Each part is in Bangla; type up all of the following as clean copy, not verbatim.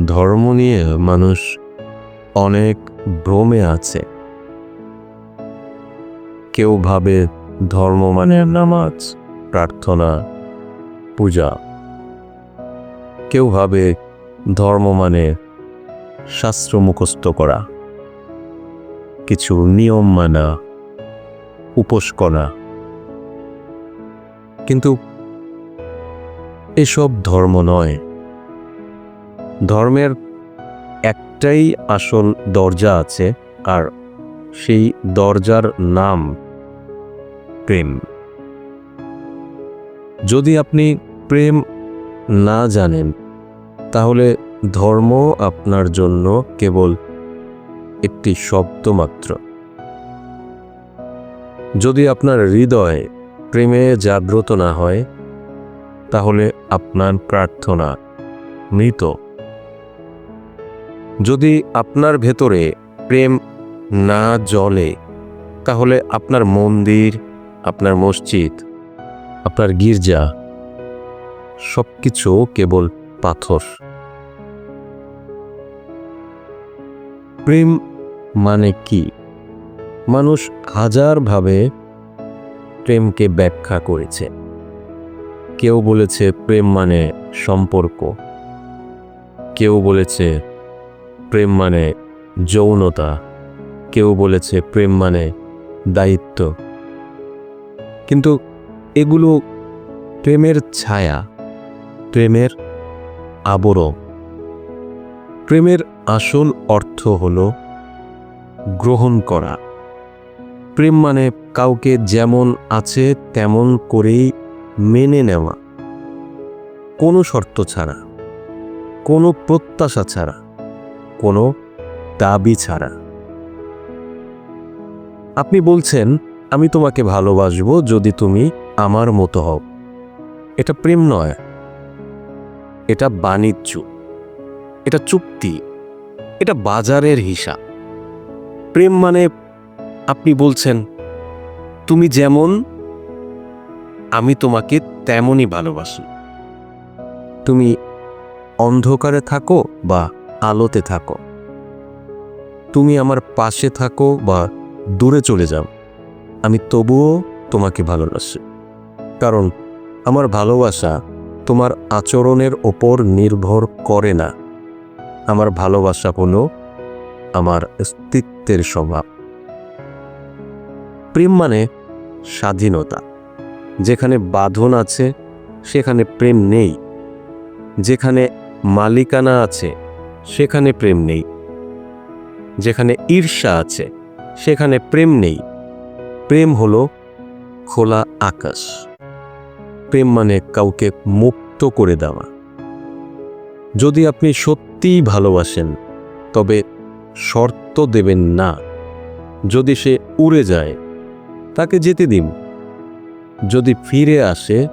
ধর্ম নিয়ে মানুষ অনেক ভ্রমে আছে। কেউ ভাবে ধর্ম মানে নামাজ, প্রার্থনা, পূজা। কেউ ভাবে ধর্ম মানে শাস্ত্র মুখস্থ করা, কিছু নিয়ম মানা, উপোস করা। কিন্তু এসব ধর্ম নয়। ধর্মের একটাই আসল দরজা আছে, আর সেই দরজার নাম প্রেম। যদি আপনি প্রেম না জানেন, তাহলে ধর্ম আপনার জন্য কেবল একটি শব্দ মাত্র। যদি আপনার হৃদয় প্রেমে জাগ্রত না হয়, তাহলে আপনার প্রার্থনা মৃত। যদি আপনার ভেতরে প্রেম না জ্বলে, তাহলে আপনার মন্দির, আপনার মসজিদ, আপনার গির্জা সবকিছু কেবল পাথর। প্রেম মানে কি? মানুষ হাজারভাবে প্রেমকে ব্যাখ্যা করেছে। কেউ বলেছে প্রেম মানে সম্পর্ক, কেউ বলেছে প্রেম মানে যৌনতা, কেউ বলেছে প্রেম মানে দায়িত্ব। কিন্তু এগুলো প্রেমের ছায়া, প্রেমের আবরণ। প্রেমের আসল অর্থ হল গ্রহণ করা। প্রেম মানে কাউকে যেমন আছে তেমন করেই মেনে নেওয়া, কোনো শর্ত ছাড়া, কোনো প্রত্যাশা ছাড়া, কোনো দাবি ছাড়া। আপনি বলছেন, আমি তোমাকে ভালোবাসবো যদি তুমি আমার মতো হও। এটা প্রেম নয়, এটা বাণিজ্য, এটা চুক্তি, এটা বাজারের হিসাব। প্রেম মানে আপনি বলছেন, তুমি যেমন, আমি তোমাকে তেমনই ভালোবাসি। তুমি অন্ধকারে থাকো বা আলোতে থাকো, তুমি আমার পাশে থাকো বা দূরে চলে যাও, আমি তবুও তোমাকে ভালোবাসি। কারণ আমার ভালোবাসা তোমার আচরণের ওপর নির্ভর করে না। আমার ভালোবাসা হলো আমার অস্তিত্বের স্বভাব। প্রেম মানে স্বাধীনতা। যেখানে বাঁধন আছে সেখানে প্রেম নেই, যেখানে মালিকানা আছে সেখানে প্রেম নেই, যেখানে ঈর্ষা আছে সেখানে প্রেম নেই। প্রেম হলো খোলা আকাশ। প্রেম মানে কাউকে মুক্ত করে দেওয়া। যদি আপনি সত্যিই ভালোবাসেন, তবে শর্ত দেবেন না। যদি সে উড়ে যায়, তাকে যেতে দিন। যদি ফিরে আসে,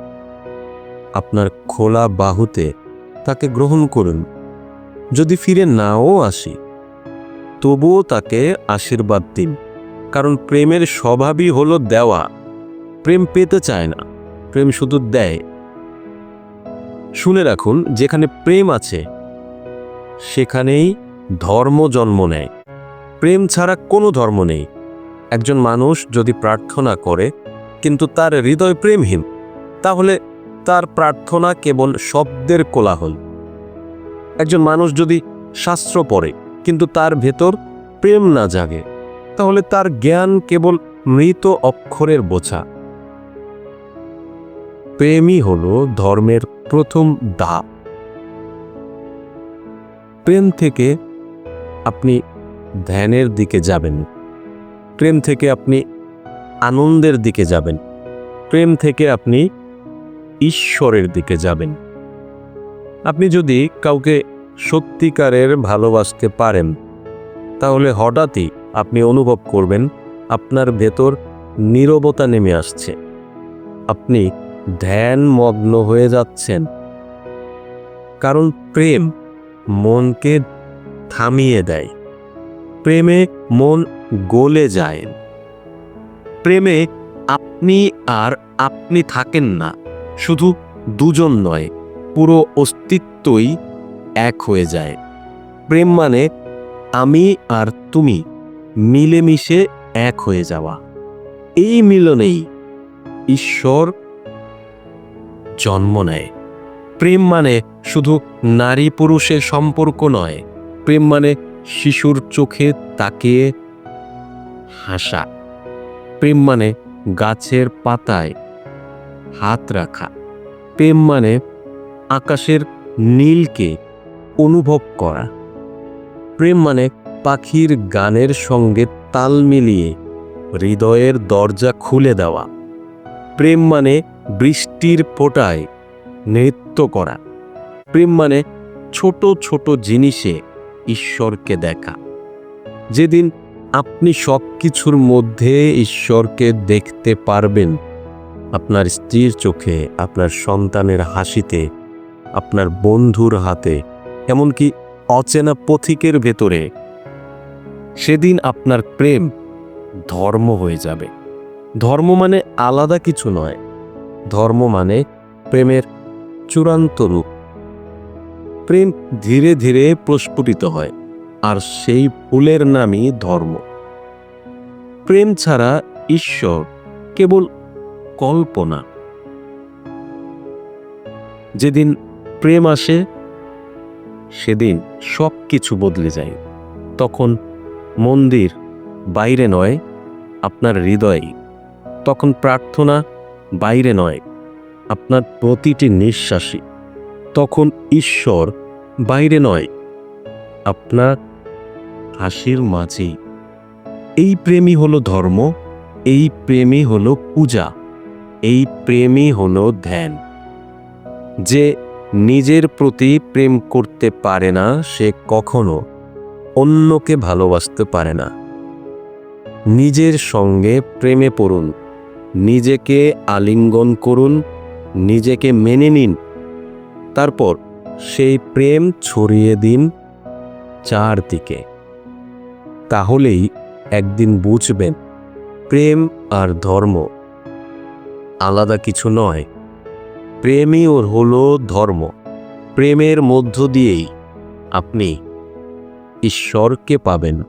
আপনার খোলা বাহুতে তাকে গ্রহণ করুন। যদি ফিরে নাও আসে, তবুও তাকে আশীর্বাদ দিন। কারণ প্রেমের স্বভাবই হলো দেওয়া। প্রেম পেতে চায় না, প্রেম শুধু দেয়। শুনে রাখুন, যেখানে প্রেম আছে সেখানেই ধর্ম জন্ম নেয়। প্রেম ছাড়া কোনো ধর্ম নেই। একজন মানুষ যদি প্রার্থনা করে কিন্তু তার হৃদয় প্রেমহীন, তাহলে তার প্রার্থনা কেবল শব্দের কোলাহল। একজন মানুষ যদি শাস্ত্র পড়ে কিন্তু তার ভেতর প্রেম না জাগে, তাহলে তার জ্ঞান কেবল মৃত অক্ষরের বোঝা। প্রেমই হলো ধর্মের প্রথম ধাপ। প্রেম থেকে আপনি ধ্যানের দিকে যাবেন, প্রেম থেকে আপনি আনন্দের দিকে যাবেন, প্রেম থেকে আপনি ঈশ্বরের দিকে যাবেন। আপনি যদি কাউকে সত্যিকারের ভালোবাসতে পারেন, তাহলে হঠাৎই আপনি অনুভব করবেন আপনার ভেতর নীরবতা নেমে আসছে। আপনি ধ্যানমগ্ন হয়ে যাচ্ছেন। কারণ প্রেম মনকে থামিয়ে দেয়। প্রেমে মন গলে যায়। প্রেমে আপনি আর আপনি থাকেন না। শুধু দুজন নয়, পুরো অস্তিত্বই এক হয়ে যায়। প্রেম মানে আমি আর তুমি মিলেমিশে এক হয়ে যাওয়া। এই মিলনেই ঈশ্বর জন্ম নেয়। প্রেম মানে শুধু নারী পুরুষের সম্পর্ক নয়, প্রেম মানে শিশুর চোখে তাকিয়ে হাসা। প্রেম মানে গাছের পাতায় হাত রাখা। প্রেম মানে আকাশের নীলকে অনুভব করা। প্রেম মানে পাখির গানের সঙ্গে তাল মিলিয়ে হৃদয়ের দরজা খুলে দেওয়া। প্রেম মানে বৃষ্টির ফোঁটায় নৃত্য করা। প্রেম মানে ছোট ছোট জিনিসে ঈশ্বরকে দেখা। যেদিন আপনি সব কিছুর মধ্যে ঈশ্বরকে দেখতে পারবেন, আপনার স্ত্রীর চোখে, আপনার সন্তানের হাসিতে, আপনার বন্ধুর হাতে, এমনকি অচেনা পথিকের ভেতরে, সেদিন আপনার প্রেম ধর্ম হয়ে যাবে। ধর্ম মানে আলাদা কিছু নয়, ধর্ম মানে প্রেমের চূড়ান্ত রূপ। প্রেম ধীরে ধীরে প্রস্ফুটিত হয়, আর সেই ফুলের নামই ধর্ম। প্রেম ছাড়া ঈশ্বর কেবল কল্পনা। যেদিন প্রেম আসে, সেদিন সব কিছু বদলে যায়। তখন মন্দির বাইরে নয়, আপনার হৃদয়ে। তখন প্রার্থনা বাইরে নয়, আপনার প্রতিটি নিঃশ্বাসে। তখন ঈশ্বর বাইরে নয়, আপনার হাসির মাঝেই। এই প্রেমই হলো ধর্ম, এই প্রেমই হলো পূজা, এই প্রেমই হলো ধ্যান। যে নিজের প্রতি প্রেম করতে পারে না, সে কখনো অন্যকে ভালোবাসতে পারে না। নিজের সঙ্গে প্রেমে পড়ুন, নিজেকে আলিঙ্গন করুন, নিজেকে মেনে নিন। তারপর সেই প্রেম ছড়িয়ে দিন চারদিকে। তাহলেই একদিন বুঝবেন, প্রেম আর ধর্ম আলাদা কিছু নয়, প্রেমই ওর হলো ধর্ম। প্রেমের মধ্য দিয়েই আপনি ঈশ্বরকে পাবেন।